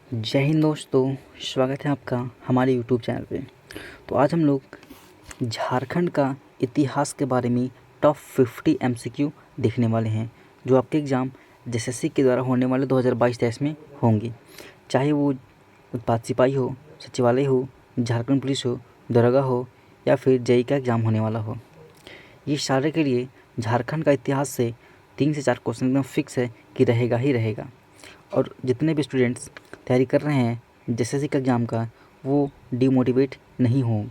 जय हिंद दोस्तों, स्वागत है आपका हमारे यूट्यूब चैनल पे। तो आज हम लोग झारखंड का इतिहास के बारे में टॉप 50 एमसीक्यू देखने वाले हैं, जो आपके एग्ज़ाम एसएससी के द्वारा होने वाले 2022-23 में होंगी। चाहे वो उत्पाद सिपाही हो, सचिवालय हो, झारखंड पुलिस हो, दरोगा हो या फिर जेईई का एग्ज़ाम होने वाला हो। ये सारे के लिए झारखंड का इतिहास से 3 से 4 क्वेश्चन एकदम फिक्स है कि रहेगा ही रहेगा। और जितने भी स्टूडेंट्स तैयारी कर रहे हैं एसएससी का एग्ज़ाम का, वो डिमोटिवेट नहीं हों,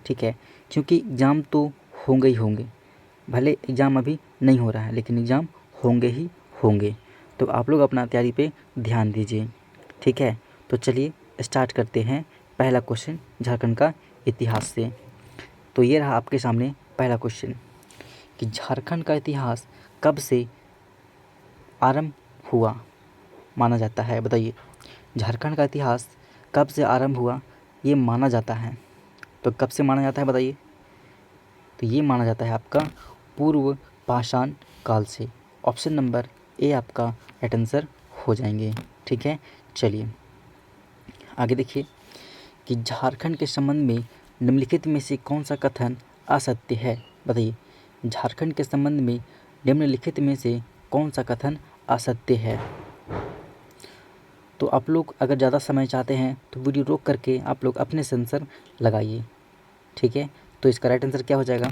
ठीक है। क्योंकि एग्ज़ाम तो होंगे ही होंगे, भले एग्ज़ाम अभी नहीं हो रहा है लेकिन एग्ज़ाम होंगे ही होंगे। तो आप लोग अपना तैयारी पे ध्यान दीजिए, ठीक है। तो चलिए स्टार्ट करते हैं पहला क्वेश्चन झारखंड का इतिहास से। तो ये रहा आपके सामने पहला क्वेश्चन कि झारखंड का इतिहास कब से आरंभ हुआ माना जाता है, बताइए। झारखंड का इतिहास कब से आरंभ हुआ ये माना जाता है, तो कब से माना जाता है बताइए। तो ये माना जाता है आपका पूर्व पाषाण काल से। ऑप्शन नंबर ए आपका राइट आंसर हो जाएंगे, ठीक है। चलिए आगे देखिए कि झारखंड के संबंध में निम्नलिखित में से कौन सा कथन असत्य है, बताइए। झारखंड के संबंध में निम्नलिखित में से कौन सा कथन असत्य है। तो आप लोग अगर ज़्यादा समय चाहते हैं तो वीडियो रोक करके आप लोग अपने से आंसर लगाइए, ठीक है। तो इसका राइट आंसर क्या हो जाएगा,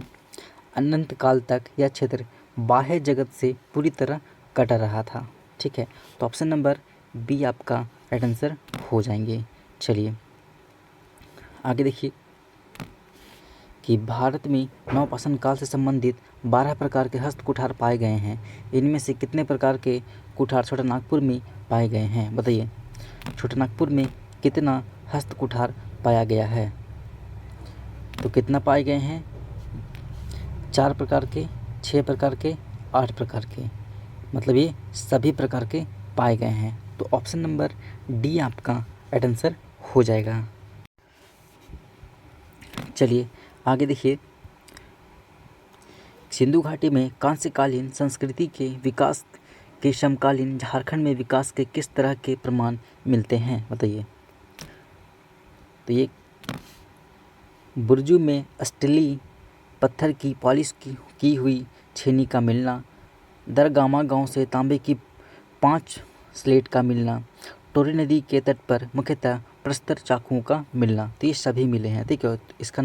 अनंत काल तक यह क्षेत्र बाह्य जगत से पूरी तरह कटा रहा था, ठीक है। तो ऑप्शन नंबर बी आपका राइट आंसर हो जाएंगे। चलिए आगे देखिए कि भारत में नवपाषाण काल से संबंधित 12 प्रकार के हस्त कुठार पाए गए हैं। इनमें से कितने प्रकार के कुठार छोटा नागपुर में पाए गए हैं, बताइए। छोटा नागपुर में कितना हस्त कुठार पाया गया है, तो कितना पाए गए हैं, 4 प्रकार के, 6 प्रकार के, 8 प्रकार के, मतलब ये सभी प्रकार के पाए गए हैं। तो ऑप्शन नंबर डी आपका राइट आंसर हो जाएगा। चलिए आगे देखिए, सिंधु घाटी में कांस्यकालीन संस्कृति के विकास के समकालीन झारखंड में विकास के किस तरह के प्रमाण मिलते हैं, बताइए। तो ये बुर्जू में स्टीली पत्थर की पॉलिश की हुई छेनी का मिलना, दरगामा गांव से तांबे की 5 स्लेट का मिलना, टोरी नदी के तट पर मुख्यतः प्रस्तर चाकुओं का मिलना, तो ये सभी मिले हैं, ठीक है। इसका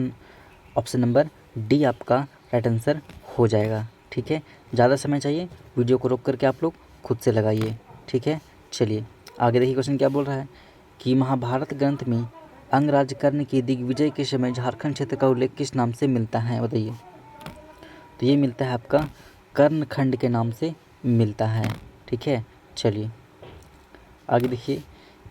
ऑप्शन नंबर डी आपका राइट आंसर हो जाएगा, ठीक है। ज़्यादा समय चाहिए वीडियो को रोक करके आप लोग खुद से लगाइए, ठीक है। चलिए आगे देखिए क्वेश्चन क्या बोल रहा है कि महाभारत ग्रंथ में अंगराज कर्ण के दिग्विजय के समय झारखंड क्षेत्र का उल्लेख किस नाम से मिलता है, बताइए। तो ये मिलता है आपका कर्णखंड के नाम से मिलता है, ठीक है। चलिए आगे देखिए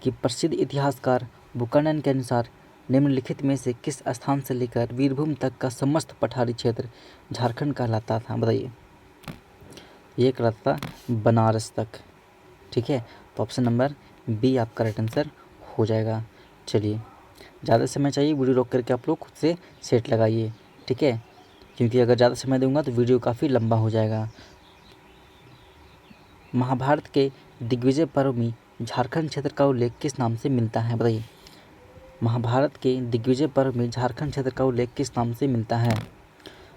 कि प्रसिद्ध इतिहासकार बुकानन के अनुसार निम्नलिखित में से किस स्थान से लेकर वीरभूम तक का समस्त पठारी क्षेत्र झारखंड कहलाता था, बताइए। ये कहलाता था बनारस तक, ठीक है। तो ऑप्शन नंबर बी आपका राइट आंसर हो जाएगा। चलिए ज़्यादा समय चाहिए वीडियो रोक करके आप लोग खुद से सेट लगाइए, ठीक है, क्योंकि अगर ज़्यादा समय दूंगा तो वीडियो काफ़ी लंबा हो जाएगा। महाभारत के दिग्विजय पर्व में झारखंड क्षेत्र का उल्लेख किस नाम से मिलता है, बताइए। महाभारत के दिग्विजय पर्व में झारखंड क्षेत्र का उल्लेख किस नाम से मिलता है,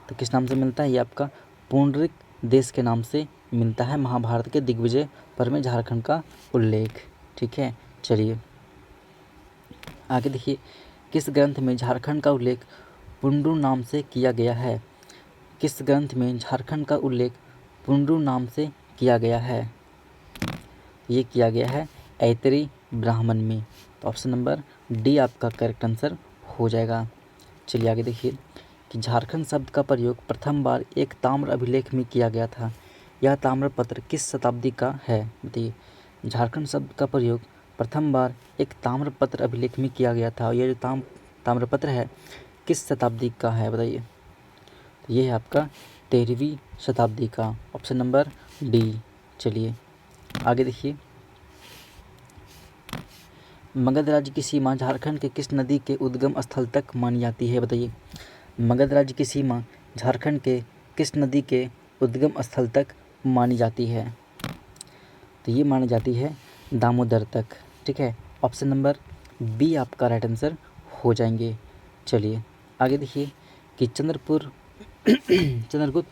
तो किस नाम से मिलता है, ये आपका पुंडरिक देश के नाम से मिलता है। महाभारत के दिग्विजय पर्व में झारखंड का उल्लेख, ठीक है। चलिए आगे देखिए, किस ग्रंथ में झारखंड का उल्लेख पुंडू नाम से किया गया है, किस ग्रंथ में झारखंड का उल्लेख पुंडू नाम से किया गया है, ये किया गया है ऐतरेय ब्राह्मण में। तो ऑप्शन नंबर डी आपका करेक्ट आंसर हो जाएगा। चलिए आगे देखिए कि झारखंड शब्द का प्रयोग प्रथम बार एक ताम्र अभिलेख में किया गया था। यह ताम्रपत्र किस शताब्दी का है, बताइए। झारखंड शब्द का प्रयोग प्रथम बार एक ताम्रपत्र अभिलेख में किया गया था। यह जो ताम्रपत्र है किस शताब्दी का है, बताइए। तो ये है आपका 13वीं शताब्दी का, ऑप्शन नंबर डी। चलिए आगे देखिए, मगध राज्य की सीमा झारखंड के किस नदी के उद्गम स्थल तक मानी जाती है, बताइए। मगध राज्य की सीमा झारखंड के किस नदी के उद्गम स्थल तक मानी जाती है, तो ये मानी जाती है दामोदर तक, ठीक है। ऑप्शन नंबर बी आपका राइट आंसर हो जाएंगे। चलिए आगे देखिए कि चंद्रगुप्त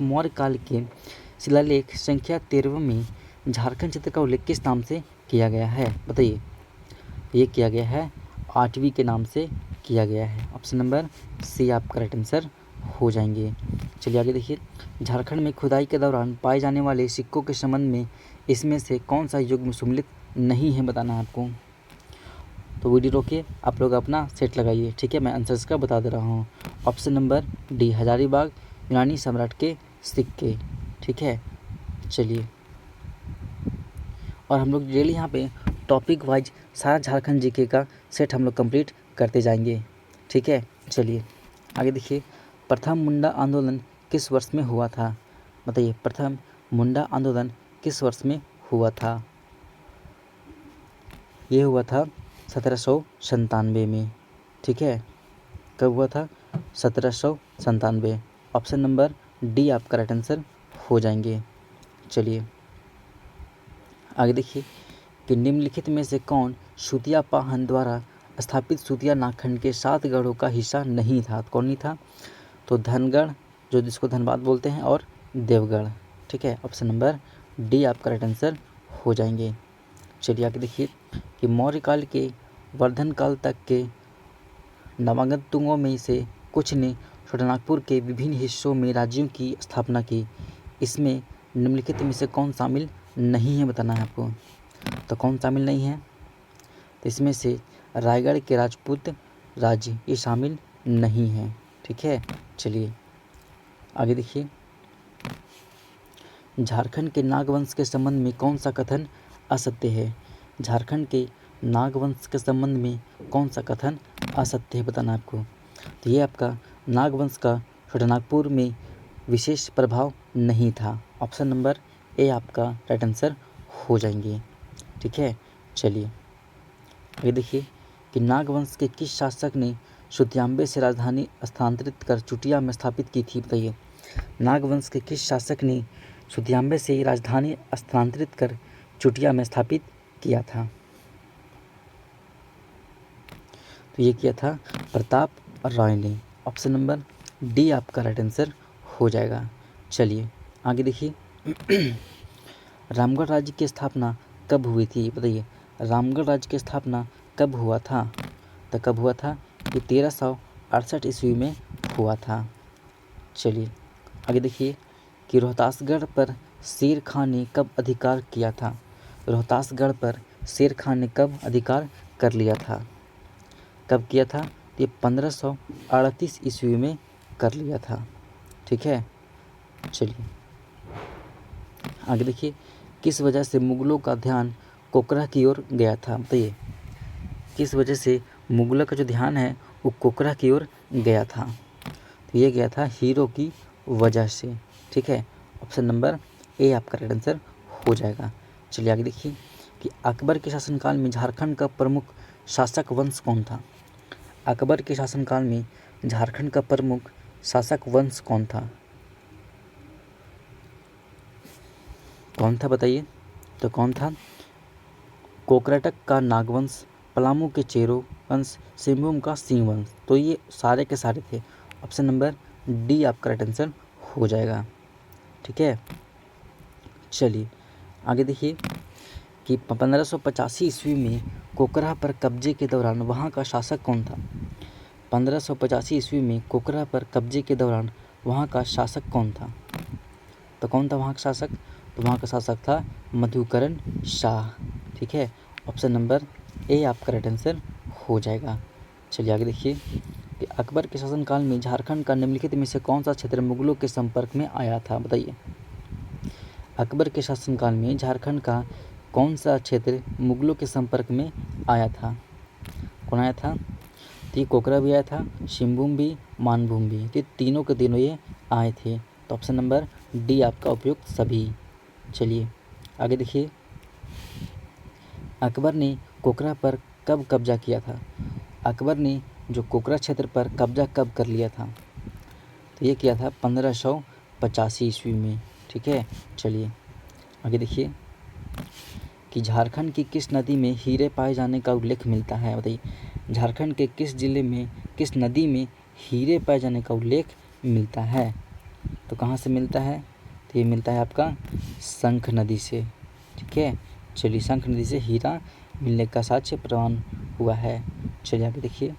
मौर्य काल के शिलालेख संख्या 13 में झारखंड क्षेत्र का उल्लेख किस नाम से किया गया है? बताइए। ये किया गया है आठवीं के नाम से किया गया है। ऑप्शन नंबर सी आपका राइट आंसर हो जाएंगे। चलिए आगे देखिए, झारखंड में खुदाई के दौरान पाए जाने वाले सिक्कों के संबंध में इसमें से कौन सा युग में सम्मिलित नहीं है, बताना है आपको। तो वीडियो रोकिए, आप लोग अपना सेट लगाइए, ठीक है। मैं आंसर्स का बता दे रहा हूँ। ऑप्शन नंबर डी हजारीबाग यूनानी सम्राट के सिक्के, ठीक है। चलिए, और हम लोग डेली यहाँ पे टॉपिक वाइज सारा झारखंड जीके का सेट हम लोग कंप्लीट करते जाएंगे, ठीक है। चलिए आगे देखिए, प्रथम मुंडा आंदोलन किस वर्ष में हुआ था? बताइए, प्रथम मुंडा आंदोलन किस वर्ष में हुआ था? ये हुआ था 1797 में, ठीक है। कब हुआ था? 1797। ऑप्शन नंबर डी आपका राइट आंसर हो जाएंगे। चलिए आगे देखिए कि निम्नलिखित में से कौन सुतिया पाहन द्वारा स्थापित सुतिया नागखंड के 7 गढ़ों का हिस्सा नहीं था? कौन नहीं था? तो धनगढ़, जो जिसको धनबाद बोलते हैं, और देवगढ़, ठीक है। ऑप्शन नंबर डी आपका राइट आंसर हो जाएंगे। चलिए आगे देखिए कि मौर्य काल के वर्धन काल तक के नवागत तुंगों में से कुछ ने छोटानागपुर के विभिन्न हिस्सों में राज्यों की स्थापना की। इसमें निम्नलिखित में से कौन शामिल नहीं है, बताना है आपको। तो कौन शामिल नहीं है? तो इसमें से रायगढ़ के राजपूत राज्य ये शामिल नहीं है, ठीक है। चलिए आगे देखिए, झारखंड के नागवंश के संबंध में कौन सा कथन असत्य है? झारखंड के नागवंश के संबंध में कौन सा कथन असत्य है, बताना आपको। तो ये आपका नागवंश का छोटानागपुर में विशेष प्रभाव नहीं था। ऑप्शन नंबर ए आपका राइट आंसर हो जाएंगे, ठीक है। चलिए ये देखिए कि नागवंश के किस शासक ने सुतियांबे से राजधानी स्थानांतरित कर चुटिया में स्थापित की थी? बताइए, नागवंश के किस शासक ने सुतियांबे से राजधानी स्थानांतरित कर चुटिया में स्थापित किया था? तो ये किया था प्रताप रॉय ने। ऑप्शन नंबर डी आपका राइट आंसर हो जाएगा। चलिए आगे देखिए, रामगढ़ राज्य की स्थापना कब हुई थी? बताइए, रामगढ़ राज्य की स्थापना कब हुआ था? तो कब हुआ था? ये 1368 ईस्वी में हुआ था। चलिए आगे देखिए कि रोहतासगढ़ पर शेर खां ने कब अधिकार किया था? रोहतासगढ़ पर शेर खां ने कब अधिकार कर लिया था? कब किया था? ये 1538 ईस्वी में कर लिया था, ठीक है। चलिए आगे देखिए, किस वजह से मुगलों का ध्यान कोकरा की ओर गया था? बताइए, किस वजह से मुगलों का जो ध्यान है वो कोकरा की ओर गया था? तो ये गया था हीरो की वजह से, ठीक है। ऑप्शन नंबर ए आपका राइट आंसर हो जाएगा। चलिए आगे देखिए कि अकबर के शासनकाल में झारखंड का प्रमुख शासक वंश कौन था? अकबर के शासनकाल में झारखंड का प्रमुख शासक वंश कौन था? कौन था बताइए? तो कौन था? कोकराटक का नागवंश, पलामू के चेरो वंश, सिंहभूम का सिंह वंश। तो ये सारे के सारे थे। ऑप्शन नंबर डी आपका राइट आंसर हो जाएगा, ठीक है। चलिए आगे देखिए कि 1585 ईस्वी में कोकरा पर कब्जे के दौरान वहाँ का शासक कौन था? 1585 ईस्वी में कोकरा पर कब्जे के दौरान वहाँ का शासक कौन था? तो कौन था वहाँ का शासक? तो वहाँ का शासक था मधुकरण शाह, ठीक है। ऑप्शन नंबर ए आपका राइट आंसर हो जाएगा। चलिए आगे देखिए कि अकबर के शासनकाल में झारखंड का निम्नलिखित में से कौन सा क्षेत्र मुगलों के संपर्क में आया था? बताइए, अकबर के शासनकाल में झारखंड का कौन सा क्षेत्र मुगलों के संपर्क में आया था? कौन आया था? तो ये कोकरा भी आया था, सिंहभूम भी, मानभूम भी, ये तीनों के तीनों ये आए थे। तो ऑप्शन नंबर डी आपका उपयुक्त सभी। चलिए आगे देखिए, अकबर ने कोकरा पर कब कब्जा किया था? अकबर ने जो कोकरा क्षेत्र पर कब्जा कब कर लिया था? तो ये किया था 1585 ईस्वी में, ठीक है। चलिए आगे देखिए कि झारखंड की किस नदी में हीरे पाए जाने का उल्लेख मिलता है? बताइए, झारखंड के किस जिले में, किस नदी में हीरे पाए जाने का उल्लेख मिलता है? तो कहाँ से मिलता है? तो ये मिलता है आपका शंख नदी से। ठीक है, चलिए, शंख नदी से हीरा मिलने का साक्ष्य प्रमाण हुआ है। चलिए आगे देखिए,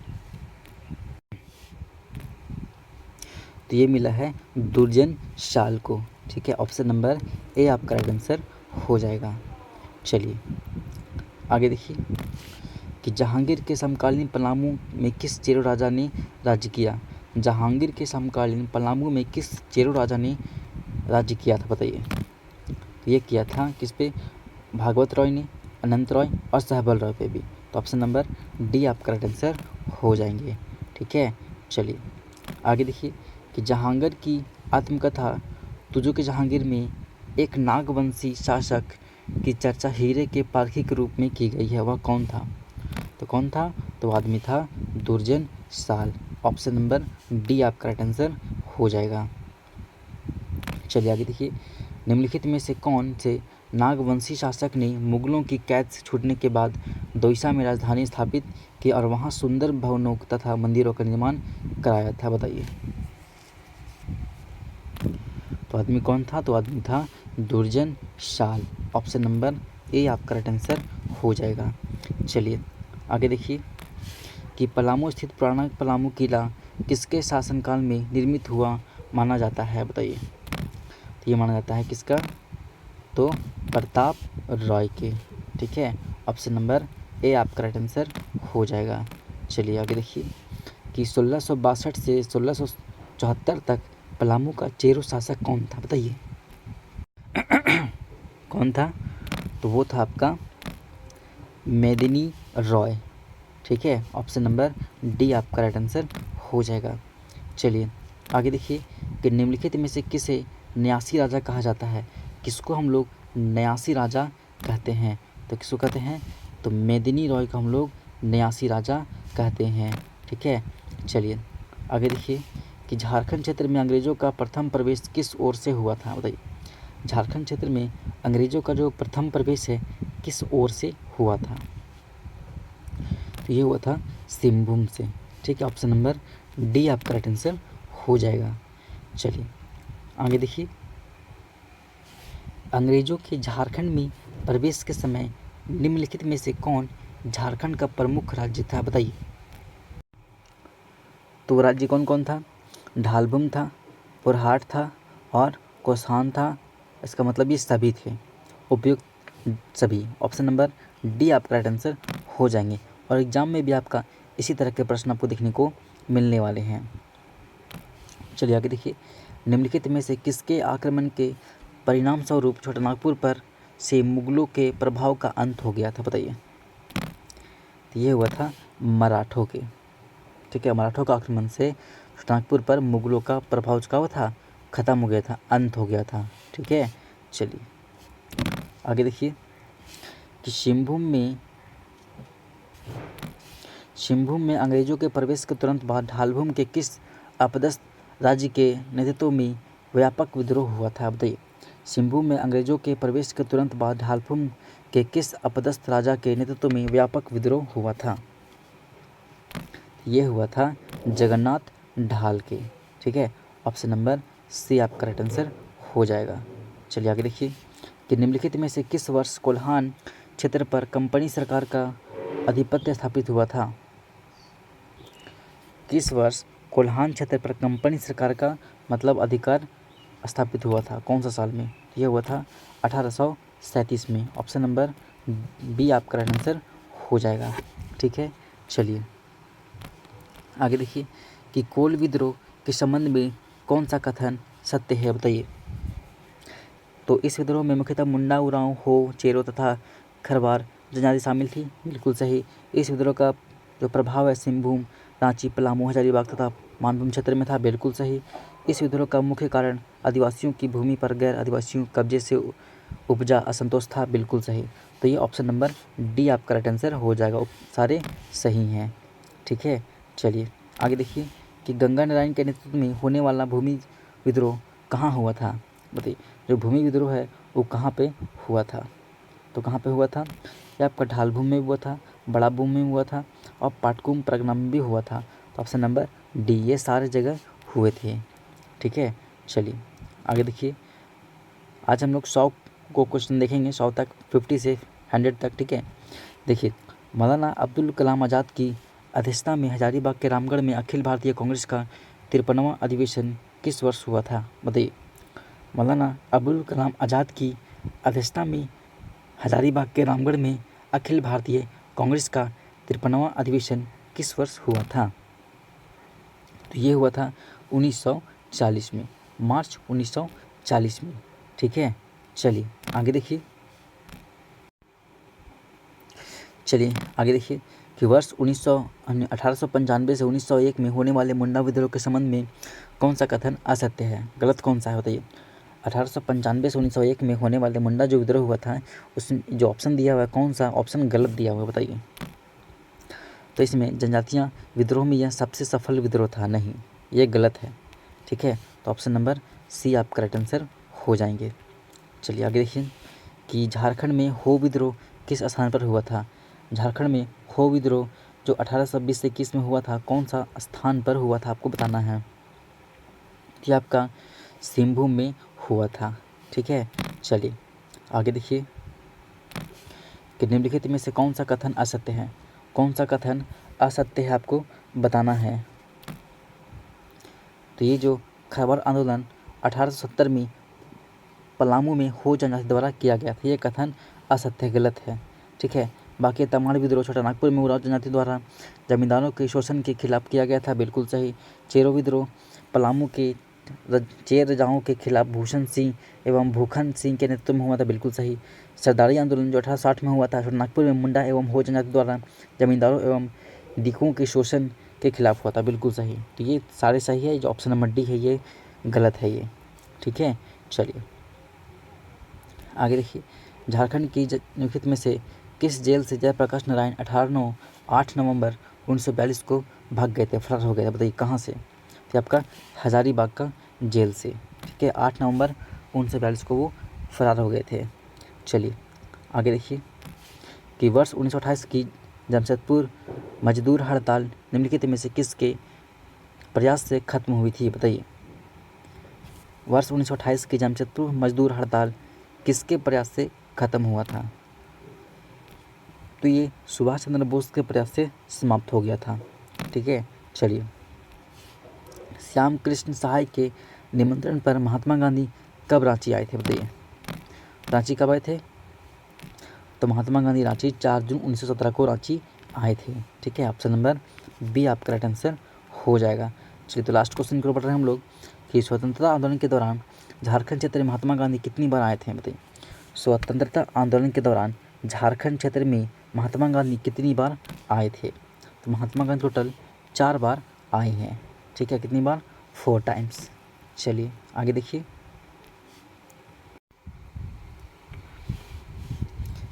तो ये मिला है दुर्जन शाल को। ठीक है, ऑप्शन नंबर ए आपका राइट आंसर हो जाएगा। चलिए आगे देखिए कि जहांगीर के समकालीन पलामू में किस चेरो राजा ने राज्य किया? जहांगीर के समकालीन पलामू में किस चेरो राजा ने राज्य किया था? बताइए। तो ये किया था किस पे? भागवत रॉय ने, अनंत रॉय और सहबल रॉय पे भी। तो ऑप्शन नंबर डी आपका राइट आंसर हो जाएंगे। ठीक है, चलिए आगे देखिए कि जहांगीर की आत्मकथा तुझो के जहांगीर में एक नागवंशी शासक की चर्चा हीरे के पारखी के रूप में की गई है, वह कौन था? तो कौन था? तो आदमी था दुर्जन शाल। ऑप्शन नंबर डी आपका राइट आंसर हो जाएगा। चलिए आगे देखिए, निम्नलिखित में से कौन से नागवंशी शासक ने मुगलों की कैद से छूटने के बाद दोईसा में राजधानी स्थापित की और वहां सुंदर भवनों तथा मंदिरों का निर्माण कराया था? बताइए। तो आदमी कौन था? तो आदमी था दुर्जन शाल। ऑप्शन नंबर ए आपका राइट आंसर हो जाएगा। चलिए आगे देखिए कि पलामू स्थित पुराना पलामू किला किसके शासनकाल में निर्मित हुआ माना जाता है? बताइए। तो ये माना जाता है किसका? तो प्रताप रॉय के। ठीक है, ऑप्शन नंबर ए आपका राइट आंसर हो जाएगा। चलिए आगे देखिए कि 1662 से 1674 तक पलामू का चेरो शासक कौन था? बताइए। कौन था? तो वो था आपका मेदिनी रॉय। ठीक है, ऑप्शन नंबर डी आपका राइट आंसर हो जाएगा। चलिए आगे देखिए कि निम्नलिखित में से किसे न्यासी राजा कहा जाता है? किसको हम लोग न्यासी राजा कहते हैं? तो किसको कहते हैं? तो मेदिनी रॉय को हम लोग न्यासी राजा कहते हैं। ठीक है, चलिए आगे देखिए कि झारखंड क्षेत्र में अंग्रेज़ों का प्रथम प्रवेश किस ओर से हुआ था? बताइए। झारखंड क्षेत्र में अंग्रेज़ों का जो प्रथम प्रवेश है किस ओर से हुआ था? तो ये हुआ था सिंहभूम से। ठीक है, ऑप्शन नंबर डी आपका राइट आंसर हो जाएगा। चलिए आगे देखिए, अंग्रेज़ों के झारखंड में प्रवेश के समय निम्नलिखित में से कौन झारखंड का प्रमुख राज्य था? बताइए। तो वो राज्य कौन कौन था? ढालभूम था, पुरहाट था और कोसान था। इसका मतलब ये सभी थे, उपयुक्त सभी। ऑप्शन नंबर डी आपका राइट आंसर हो जाएंगे और एग्जाम में भी आपका इसी तरह के प्रश्न आपको देखने को मिलने वाले हैं। चलिए आगे देखिए, निम्नलिखित में से किसके आक्रमण के परिणाम स्वरूप छोटानागपुर पर से मुगलों के प्रभाव का अंत हो गया था? बताइए। तो ये हुआ था मराठों के। ठीक है, मराठों का आक्रमण से छोटानागपुर पर मुगलों का प्रभाव का हुआ था, खत्म हो गया था, अंत हो गया था। ठीक है, चलिए आगे देखिए कि सिंहभूम में अंग्रेजों के प्रवेश के तुरंत बाद ढालभूम के किस अपदस्थ राज्य के नेतृत्व में व्यापक विद्रोह हुआ था? बताइए। सिंहभूम में अंग्रेजों के प्रवेश के तुरंत बाद ढालभूम के किस अपदस्थ राजा के नेतृत्व में व्यापक विद्रोह हुआ था? ये हुआ था जगन्नाथ ढाल के। ठीक है, ऑप्शन नंबर सी आपका राइट आंसर हो जाएगा। चलिए आगे देखिए कि निम्नलिखित में से किस वर्ष कोल्हान क्षेत्र पर कंपनी सरकार का आधिपत्य स्थापित हुआ था? किस वर्ष कोल्हान क्षेत्र पर कंपनी सरकार का मतलब अधिकार स्थापित हुआ था? कौन सा साल में? यह हुआ था 1837 में। ऑप्शन नंबर बी आपका राइट आंसर हो जाएगा। ठीक है, चलिए आगे देखिए कि कोल विद्रोह के संबंध में कौन सा कथन सत्य है? बताइए। तो इस विद्रोह में मुख्यतः मुंडा, उरांव, हो, चेरो तथा खरवार जनजाति शामिल थी। बिल्कुल सही। इस विद्रोह का जो प्रभाव है सिंहभूम, रांची, पलामू, हजारीबाग तथा मानभूम क्षेत्र में था। बिल्कुल सही। इस विद्रोह का मुख्य कारण आदिवासियों की भूमि पर गैर आदिवासियों कब्जे से उपजा असंतोष था। बिल्कुल सही। तो ये ऑप्शन नंबर डी आपका राइट आंसर हो जाएगा। सारे सही हैं। ठीक है, चलिए आगे देखिए कि गंगा नारायण के नेतृत्व में होने वाला भूमि विद्रोह कहाँ हुआ था? बताइए। जो भूमि विद्रोह है वो कहाँ पे हुआ था? तो कहाँ पे हुआ था? ये आपका ढालभूमि में हुआ था, बड़ा भूमि में हुआ था और पाटकुम परगना में भी हुआ था। तो ऑप्शन नंबर डी, ये सारे जगह हुए थे। ठीक है, चलिए आगे देखिए। आज हम लोग 100 को क्वेश्चन देखेंगे, 100 तक, 50 से 100 तक। ठीक है, देखिए मौलाना अब्दुल कलाम आज़ाद की अध्यक्षता में हजारीबाग के रामगढ़ में अखिल भारतीय कांग्रेस का 53वां अधिवेशन किस वर्ष हुआ था? बताइए। मौलाना अब्दुल कलाम आज़ाद की अध्यक्षता में हजारीबाग के रामगढ़ में अखिल भारतीय कांग्रेस का 53वां अधिवेशन किस वर्ष हुआ था? तो ये हुआ था 1940 में, मार्च 1940 में। ठीक है, चलिए आगे देखिए। कि वर्ष 1895 से 1901 में होने वाले मुंडा विद्रोह के संबंध में कौन सा कथन असत्य है? गलत कौन सा है बताइए। 1895 से 1901 में होने वाले मुंडा जो विद्रोह हुआ था, उसमें जो ऑप्शन दिया हुआ है, कौन सा ऑप्शन गलत दिया हुआ है बताइए। तो इसमें जनजातियाँ विद्रोह में यह सबसे सफल विद्रोह था, नहीं, ये गलत है। ठीक है, तो ऑप्शन नंबर सी आप करेक्ट आंसर हो जाएंगे। चलिए आगे देखिए कि झारखंड में हो विद्रोह किस स्थान पर हुआ था? झारखंड में हो विद्रोह जो 1820 से 21 में हुआ था, कौन सा स्थान पर हुआ था आपको बताना है। ये आपका सिंहभूम में हुआ था। ठीक है, चलिए आगे देखिए कि निम्नलिखित में से कौन सा कथन असत्य है? कौन सा कथन असत्य है आपको बताना है। तो ये जो खैबर आंदोलन 1870 में पलामू में हो जनजाति द्वारा किया गया था, ये कथन असत्य, गलत है। ठीक है, बाकी तमाड़ विद्रोह छोटा नागपुर में उराव जनजाति द्वारा जमींदारों के शोषण के खिलाफ किया गया था, बिल्कुल सही। चेरो विद्रोह पलामू के चेर रजाओं के खिलाफ भूषण सिंह एवं भूखन सिंह के नेतृत्व में हुआ था, बिल्कुल सही। सरदारी आंदोलन जो 1860 में हुआ था छोटा नागपुर में मुंडा एवं हो जनजाति द्वारा जमींदारों एवं दिकुओं के शोषण के खिलाफ हुआ था, बिल्कुल सही। तो ये सारे सही है, जो ऑप्शन नंबर डी है ये गलत है ये। ठीक है, चलिए आगे देखिए। झारखंड की निम्नलिखित में से किस जेल से जयप्रकाश नारायण 8 नवंबर 1942 को भाग गए थे, फरार हो गए थे? बताइए कहाँ से? तो आपका हजारीबाग का जेल से। ठीक है, 8 नवंबर 1942 को वो फरार हो गए थे। चलिए आगे देखिए कि वर्ष 1928 की जमशेदपुर मजदूर हड़ताल निम्नलिखित में से किसके प्रयास से खत्म हुई थी? बताइए। वर्ष 1928 की जमशेदपुर मजदूर हड़ताल किसके प्रयास से खत्म हुआ था? तो ये सुभाष चंद्र बोस के प्रयास से समाप्त हो गया था। ठीक है, चलिए। श्याम कृष्ण सहाय के निमंत्रण पर महात्मा गांधी कब रांची आए थे? बताइए। रांची कब आए थे? तो महात्मा गांधी रांची 4 जून 1917 को रांची आए थे। ठीक है, ऑप्शन नंबर बी आप करेक्ट आंसर हो जाएगा। चलिए तो लास्ट क्वेश्चन की ओर बढ़ रहे हैं हम लोग कि स्वतंत्रता आंदोलन के दौरान झारखंड क्षेत्र में महात्मा गांधी कितनी बार आए थे? बताइए। स्वतंत्रता आंदोलन के दौरान झारखंड क्षेत्र में महात्मा गांधी कितनी बार आए थे? तो महात्मा गांधी टोटल 4 बार आए हैं। ठीक है, कितनी बार? 4 टाइम्स। चलिए आगे देखिए।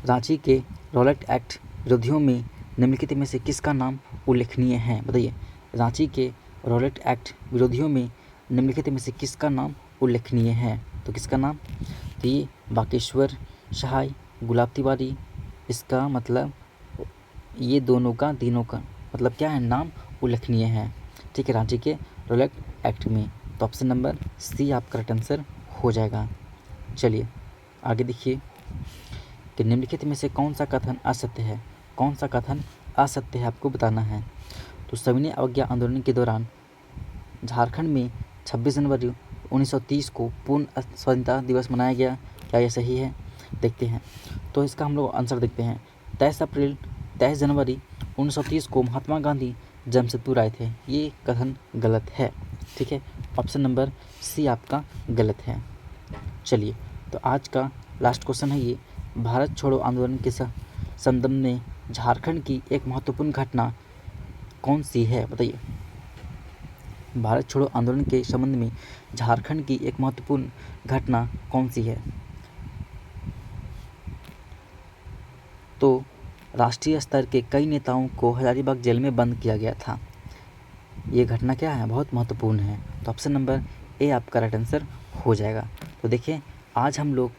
रांची के रॉलेट एक्ट विरोधियों में निम्नलिखित में से किसका नाम उल्लेखनीय है? बताइए। रांची के रॉलेट एक्ट विरोधियों में निम्नलिखित में से किसका नाम उल्लेखनीय है? तो किसका नाम? तो ये बाकेश्वर सहाय, गुलाब तिवारी, इसका मतलब ये दोनों का, तीनों का मतलब क्या है? नाम उल्लेखनीय है। ठीक है, रांची के रॉलेट एक्ट में। तो ऑप्शन नंबर सी आप करेक्ट आंसर हो जाएगा। चलिए आगे देखिए कि निम्नलिखित में से कौन सा कथन असत्य है? कौन सा कथन असत्य है आपको बताना है। तो सविनय अवज्ञा आंदोलन के दौरान झारखंड में 26 जनवरी 1930 को पूर्ण स्वतंत्रता दिवस मनाया गया, क्या यह सही है? देखते हैं। तो इसका हम लोग आंसर देखते हैं। 23 जनवरी 1930 को महात्मा गांधी जमशेदपुर आए थे, ये कथन गलत है। ठीक है, ऑप्शन नंबर सी आपका गलत है। चलिए तो आज का लास्ट क्वेश्चन है ये, भारत छोड़ो आंदोलन के संदर्भ में झारखंड की एक महत्वपूर्ण घटना कौन सी है? बताइए। भारत छोड़ो आंदोलन के संबंध में झारखंड की एक महत्वपूर्ण घटना कौन सी है? तो राष्ट्रीय स्तर के कई नेताओं को हजारीबाग जेल में बंद किया गया था। ये घटना क्या है? बहुत महत्वपूर्ण है। तो ऑप्शन नंबर ए आपका राइट आंसर हो जाएगा। तो देखिए आज हम लोग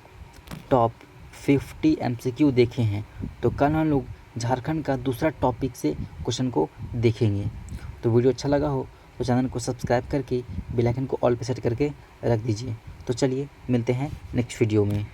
टॉप 50 MCQ देखे हैं, तो कल हम लोग झारखंड का दूसरा टॉपिक से क्वेश्चन को देखेंगे। तो वीडियो अच्छा लगा हो तो चैनल को सब्सक्राइब करके बेल आइकन को ऑल पे सेट करके रख दीजिए। तो चलिए मिलते हैं नेक्स्ट वीडियो में।